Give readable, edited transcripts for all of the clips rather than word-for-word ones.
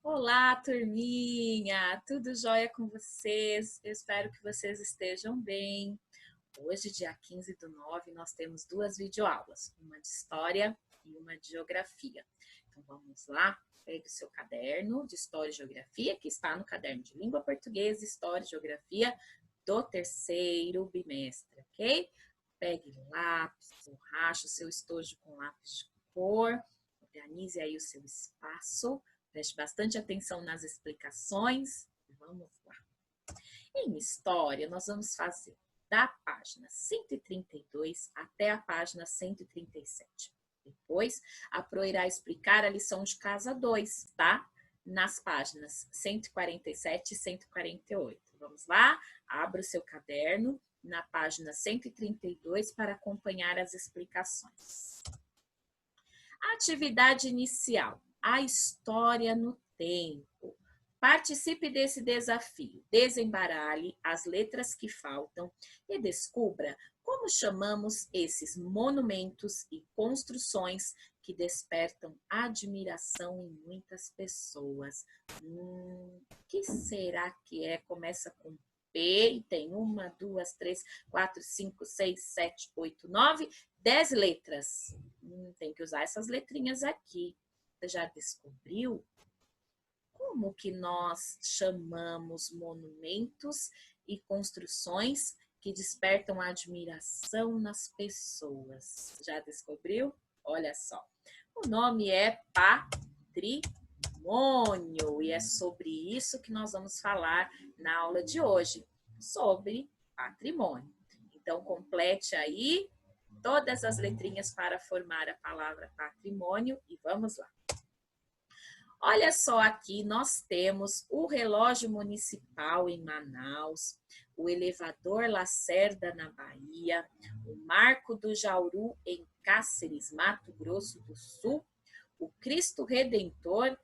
Olá, turminha! Tudo jóia com vocês? Eu espero que vocês estejam bem. Hoje, dia 15/9, nós temos duas videoaulas, uma de História e uma de Geografia. Então, vamos lá? Pegue o seu caderno de História e Geografia, que está no caderno de Língua Portuguesa, História e Geografia do terceiro bimestre, ok? Pegue lápis, borracha, o seu estojo com lápis de cor, organize aí o seu espaço. Preste bastante atenção nas explicações. Vamos lá. Em História, nós vamos fazer da página 132 até a página 137. Depois, a Pro irá explicar a lição de casa 2, tá? Nas páginas 147 e 148. Vamos lá? Abra o seu caderno na página 132 para acompanhar as explicações. Atividade inicial. A história no tempo. Participe desse desafio. Desembaralhe as letras que faltam e descubra como chamamos esses monumentos e construções que despertam admiração em muitas pessoas. Que será que é? Começa com P e tem 1, 2, 3, 4, 5, 6, 7, 8, 9, 10 letras. Tem que usar essas letrinhas aqui. Você já descobriu como que nós chamamos monumentos e construções que despertam admiração nas pessoas? Já descobriu? Olha só. O nome é patrimônio e é sobre isso que nós vamos falar na aula de hoje, sobre patrimônio. Então, complete aí todas as letrinhas para formar a palavra patrimônio e vamos lá. Olha só, aqui nós temos o relógio municipal em Manaus, o elevador Lacerda na Bahia, o Marco do Jauru em Cáceres, Mato Grosso do Sul, o Cristo Redentor,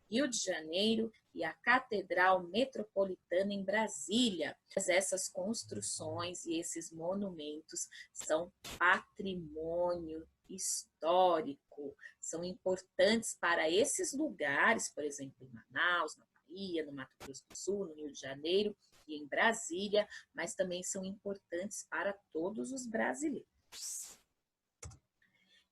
Rio de Janeiro e a Catedral Metropolitana em Brasília. Essas construções e esses monumentos são patrimônio histórico, são importantes para esses lugares, por exemplo, em Manaus, na Bahia, no Mato Grosso do Sul, no Rio de Janeiro e em Brasília, mas também são importantes para todos os brasileiros.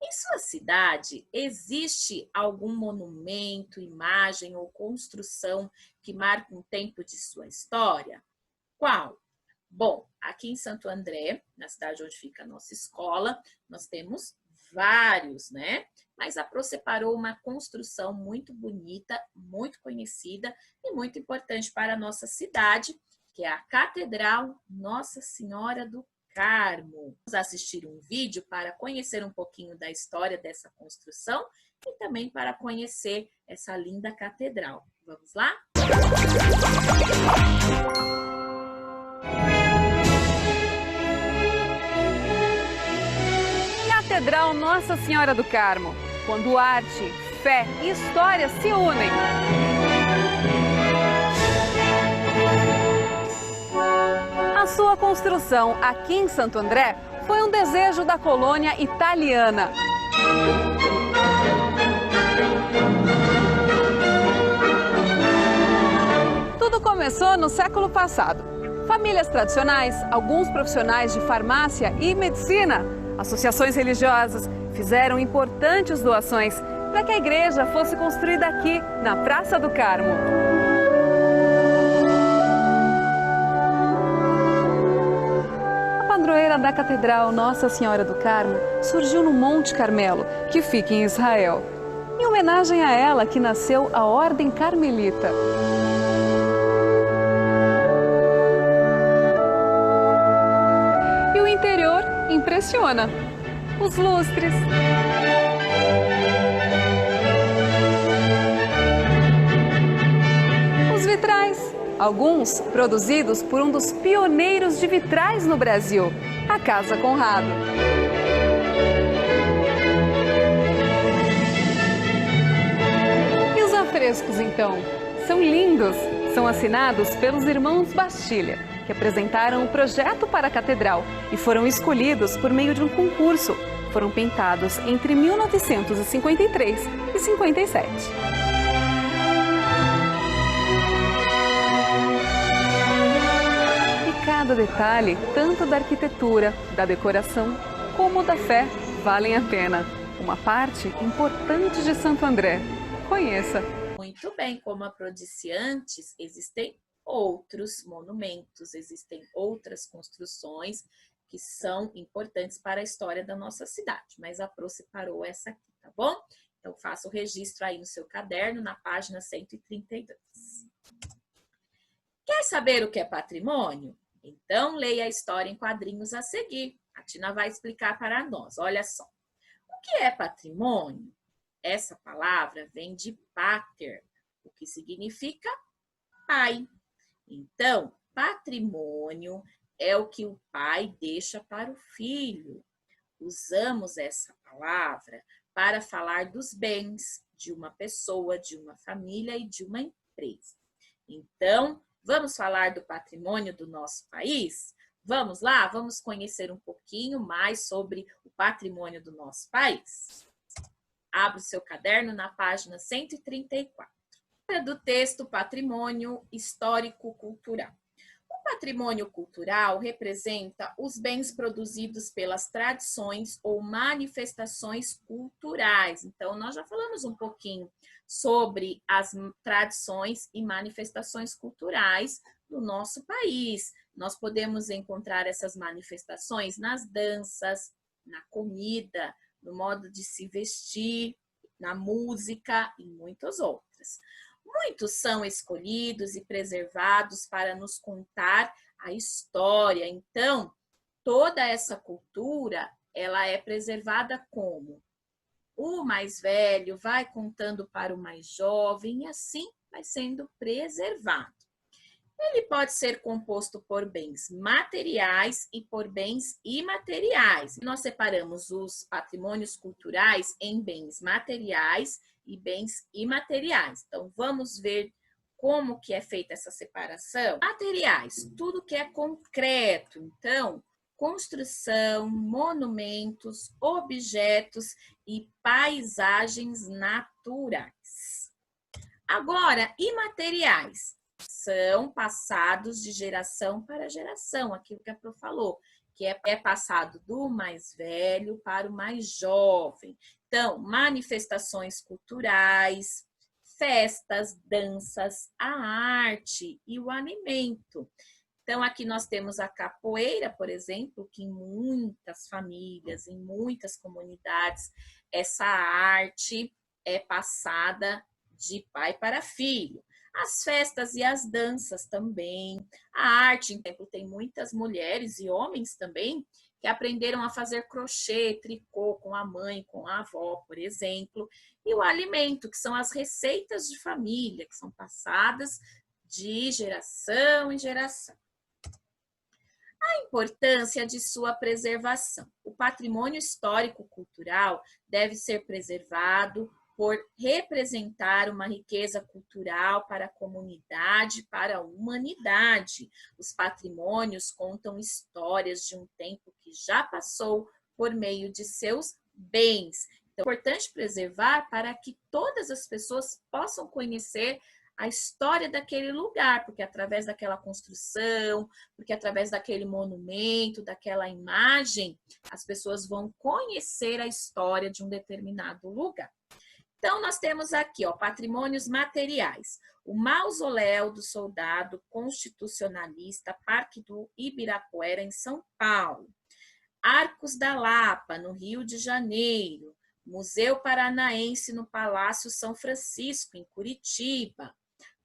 Em sua cidade, existe algum monumento, imagem ou construção que marca um tempo de sua história? Qual? Bom, aqui em Santo André, na cidade onde fica a nossa escola, nós temos vários, né? Mas a Pro separou uma construção muito bonita, muito conhecida e muito importante para a nossa cidade, que é a Catedral Nossa Senhora do Carmo. Vamos assistir um vídeo para conhecer um pouquinho da história dessa construção e também para conhecer essa linda catedral. Vamos lá? Catedral Nossa Senhora do Carmo, quando arte, fé e história se unem. A sua construção aqui em Santo André foi um desejo da colônia italiana. Tudo começou no século passado. Famílias tradicionais, alguns profissionais de farmácia e medicina, associações religiosas fizeram importantes doações para que a igreja fosse construída aqui, na Praça do Carmo. A padroeira da Catedral Nossa Senhora do Carmo surgiu no Monte Carmelo, que fica em Israel. Em homenagem a ela que nasceu a Ordem Carmelita. E o interior impressiona. Os lustres, os vitrais, alguns produzidos por um dos pioneiros de vitrais no Brasil, a Casa Conrado. E os afrescos, então? São lindos, são assinados pelos irmãos Bastilha, que apresentaram o projeto para a catedral e foram escolhidos por meio de um concurso. Foram pintados entre 1953 e 57. cada detalhe, tanto da arquitetura, da decoração, como da fé, valem a pena. Uma parte importante de Santo André. Conheça! Muito bem, como a Pro disse antes, existem outros monumentos, existem outras construções que são importantes para a história da nossa cidade, mas a Pro separou essa aqui, tá bom? Então, faça o registro aí no seu caderno, na página 132. Quer saber o que é patrimônio? Então, leia a história em quadrinhos a seguir. A Tina vai explicar para nós. Olha só. O que é patrimônio? Essa palavra vem de pater, o que significa pai. Então, patrimônio é o que o pai deixa para o filho. Usamos essa palavra para falar dos bens de uma pessoa, de uma família e de uma empresa. Então, vamos falar do patrimônio do nosso país? Vamos lá? Vamos conhecer um pouquinho mais sobre o patrimônio do nosso país? Abra o seu caderno na página 134. Do texto Patrimônio Histórico-Cultural. O patrimônio cultural representa os bens produzidos pelas tradições ou manifestações culturais. Então, nós já falamos um pouquinho sobre as tradições e manifestações culturais do nosso país. Nós podemos encontrar essas manifestações nas danças, na comida, no modo de se vestir, na música e muitas outras. Muitos são escolhidos e preservados para nos contar a história. Então, toda essa cultura, ela é preservada como? O mais velho vai contando para o mais jovem e assim vai sendo preservado. Ele pode ser composto por bens materiais e por bens imateriais. Nós separamos os patrimônios culturais em bens materiais e bens imateriais. Então, vamos ver como que é feita essa separação. Materiais, tudo que é concreto. Então, construção, monumentos, objetos e paisagens naturais. Agora, imateriais são passados de geração para geração, aquilo que a Pro falou, que é passado do mais velho para o mais jovem. Então, manifestações culturais, festas, danças, a arte e o alimento. Então, aqui nós temos a capoeira, por exemplo, que em muitas famílias, em muitas comunidades, essa arte é passada de pai para filho. As festas e as danças também. A arte, por exemplo, tem muitas mulheres e homens também que aprenderam a fazer crochê, tricô com a mãe, com a avó, por exemplo. E o alimento, que são as receitas de família, que são passadas de geração em geração. A importância de sua preservação. O patrimônio histórico-cultural deve ser preservado por representar uma riqueza cultural para a comunidade, para a humanidade. Os patrimônios contam histórias de um tempo que já passou por meio de seus bens. Então, é importante preservar para que todas as pessoas possam conhecer a história daquele lugar, porque através daquela construção, porque através daquele monumento, daquela imagem, as pessoas vão conhecer a história de um determinado lugar. Então, nós temos aqui, ó, patrimônios materiais. O mausoléu do soldado constitucionalista, Parque do Ibirapuera, em São Paulo. Arcos da Lapa, no Rio de Janeiro. Museu Paranaense, no Palácio São Francisco, em Curitiba.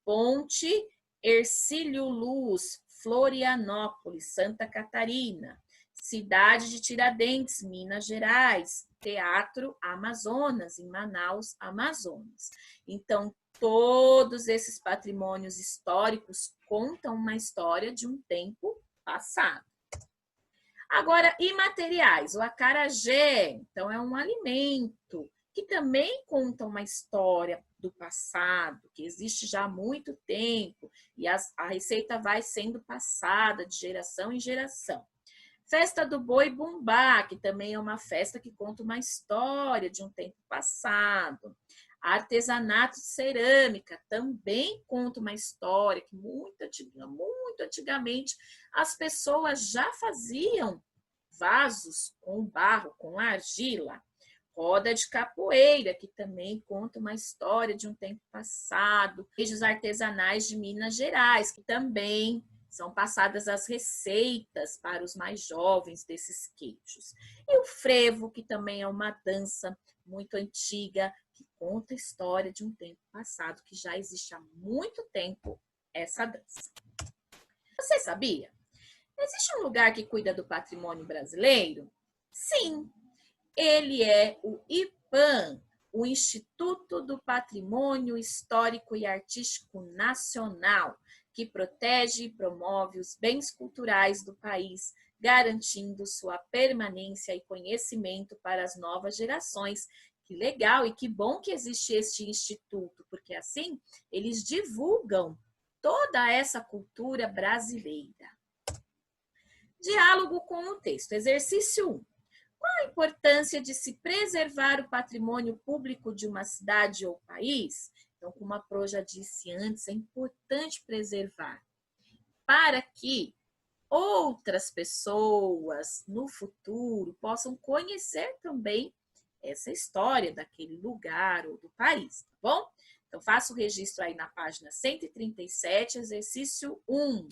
Ponte Hercílio Luz, Florianópolis, Santa Catarina. Cidade de Tiradentes, Minas Gerais. Teatro Amazonas, em Manaus, Amazonas. Então, todos esses patrimônios históricos contam uma história de um tempo passado. Agora, imateriais. O acarajé, então, é um alimento que também conta uma história do passado, que existe já há muito tempo, e a receita vai sendo passada de geração em geração. Festa do Boi Bumbá, que também é uma festa que conta uma história de um tempo passado. Artesanato de cerâmica também conta uma história que muito antigamente as pessoas já faziam vasos com barro, com argila. Roda de capoeira, que também conta uma história de um tempo passado. Queijos artesanais de Minas Gerais, que também são passadas as receitas para os mais jovens desses queijos. E o frevo, que também é uma dança muito antiga, que conta a história de um tempo passado, que já existe há muito tempo essa dança. Você sabia? Existe um lugar que cuida do patrimônio brasileiro? Sim, ele é o IPAM, o Instituto do Patrimônio Histórico e Artístico Nacional, que protege e promove os bens culturais do país, garantindo sua permanência e conhecimento para as novas gerações. Que legal e que bom que existe este instituto, porque assim eles divulgam toda essa cultura brasileira. Diálogo com o texto. Exercício 1. Qual a importância de se preservar o patrimônio público de uma cidade ou país? Então, como a Pro já disse antes, é importante preservar para que outras pessoas no futuro possam conhecer também essa história daquele lugar ou do país, tá bom? Então, faça o registro aí na página 137, exercício 1.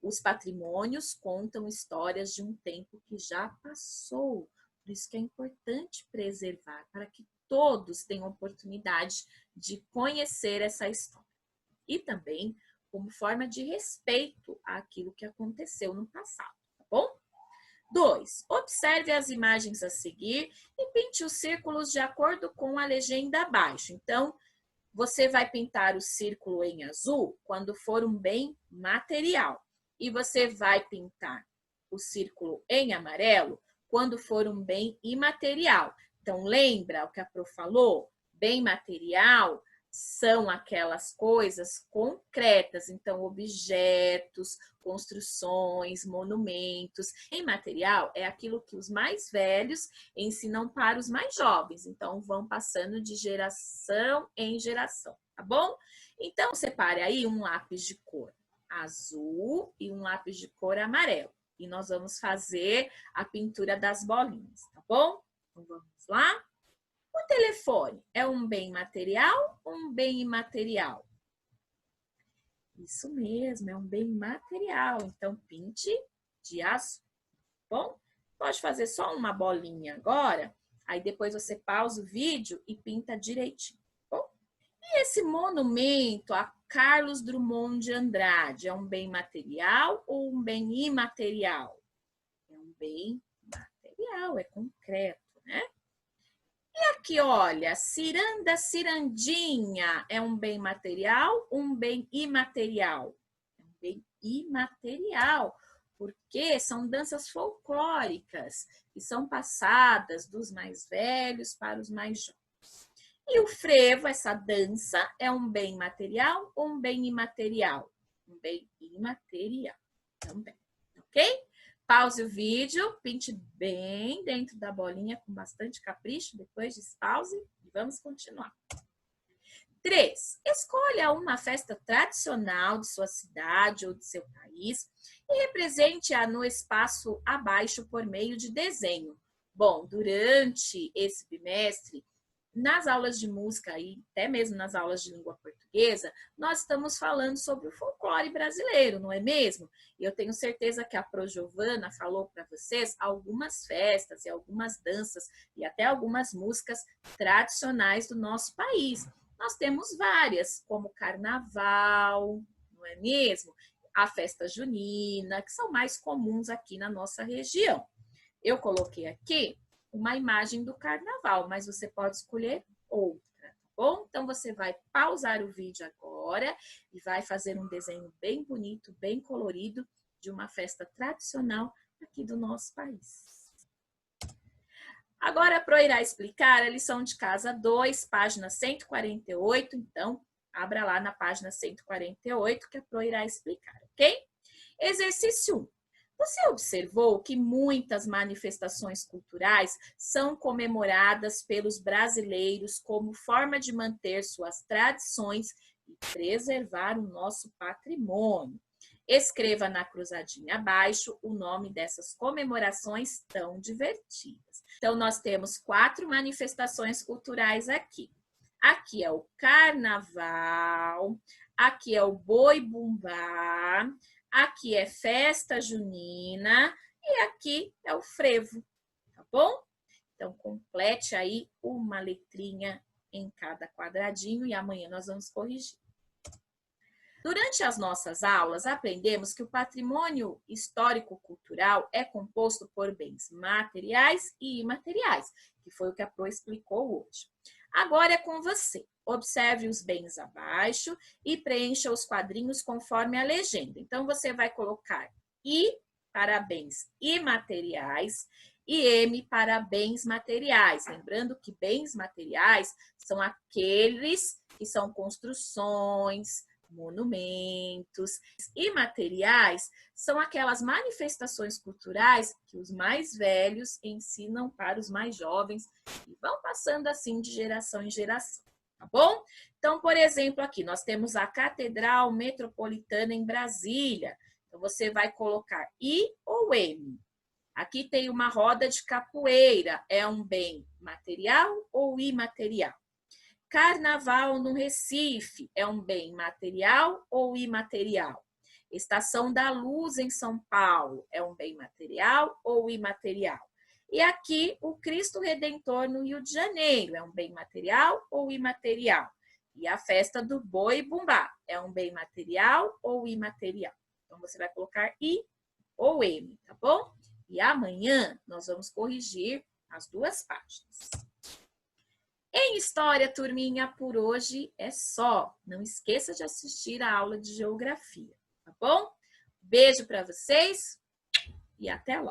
Os patrimônios contam histórias de um tempo que já passou. Por isso que é importante preservar, para que todos tenham oportunidade de conhecer essa história. E também como forma de respeito àquilo que aconteceu no passado, tá bom? 2. Observe as imagens a seguir e pinte os círculos de acordo com a legenda abaixo. Então, você vai pintar o círculo em azul quando for um bem material. E você vai pintar o círculo em amarelo quando for um bem imaterial. Então, lembra o que a Pro falou? Bem material são aquelas coisas concretas, então objetos, construções, monumentos. Imaterial é aquilo que os mais velhos ensinam para os mais jovens, então vão passando de geração em geração, tá bom? Então, separe aí um lápis de cor azul e um lápis de cor amarelo. E nós vamos fazer a pintura das bolinhas, tá bom? Então, vamos lá? O telefone é um bem material ou um bem imaterial? Isso mesmo, é um bem material. Então, pinte de azul, tá bom? Pode fazer só uma bolinha agora, aí depois você pausa o vídeo e pinta direitinho, tá bom? E esse monumento a Carlos Drummond de Andrade é um bem material ou um bem imaterial? É um bem material, é concreto, né? E aqui, olha, ciranda, cirandinha, é um bem material ou um bem imaterial? É um bem imaterial, porque são danças folclóricas que são passadas dos mais velhos para os mais jovens. E o frevo, essa dança, é um bem material ou um bem imaterial? Um bem imaterial também, ok? Pause o vídeo, pinte bem dentro da bolinha com bastante capricho, depois despause e vamos continuar. 3. Escolha uma festa tradicional de sua cidade ou de seu país e represente-a no espaço abaixo por meio de desenho. Bom, durante esse bimestre, nas aulas de música e até mesmo nas aulas de língua portuguesa, nós estamos falando sobre o folclore brasileiro, não é mesmo? E eu tenho certeza que a Pro Giovana falou para vocês algumas festas e algumas danças e até algumas músicas tradicionais do nosso país. Nós temos várias, como o carnaval, não é mesmo? A festa junina, que são mais comuns aqui na nossa região. Eu coloquei aqui uma imagem do carnaval, mas você pode escolher outra, tá bom? Então, você vai pausar o vídeo agora e vai fazer um desenho bem bonito, bem colorido, de uma festa tradicional aqui do nosso país. Agora, a Pro irá explicar a lição de casa 2, página 148, então, abra lá na página 148 que a Pro irá explicar, ok? Exercício 1. Você observou que muitas manifestações culturais são comemoradas pelos brasileiros como forma de manter suas tradições e preservar o nosso patrimônio. Escreva na cruzadinha abaixo o nome dessas comemorações tão divertidas. Então, nós temos 4 manifestações culturais aqui. Aqui é o carnaval, aqui é o boi-bumbá, aqui é festa junina e aqui é o frevo, tá bom? Então, complete aí uma letrinha em cada quadradinho e amanhã nós vamos corrigir. Durante as nossas aulas, aprendemos que o patrimônio histórico-cultural é composto por bens materiais e imateriais, que foi o que a Pro explicou hoje. Agora é com você. Observe os bens abaixo e preencha os quadrinhos conforme a legenda. Então, você vai colocar I para bens imateriais e M para bens materiais. Lembrando que bens materiais são aqueles que são construções, monumentos. Imateriais são aquelas manifestações culturais que os mais velhos ensinam para os mais jovens e vão passando assim de geração em geração, tá bom? Então, por exemplo, aqui nós temos a Catedral Metropolitana em Brasília. Então, você vai colocar I ou M. Aqui tem uma roda de capoeira. É um bem material ou imaterial? Carnaval no Recife é um bem material ou imaterial? Estação da Luz em São Paulo é um bem material ou imaterial? E aqui o Cristo Redentor no Rio de Janeiro é um bem material ou imaterial? E a festa do Boi-Bumbá é um bem material ou imaterial? Então você vai colocar I ou M, tá bom? E amanhã nós vamos corrigir as 2 páginas. Em História, turminha, por hoje é só. Não esqueça de assistir a aula de Geografia, tá bom? Beijo para vocês e até logo!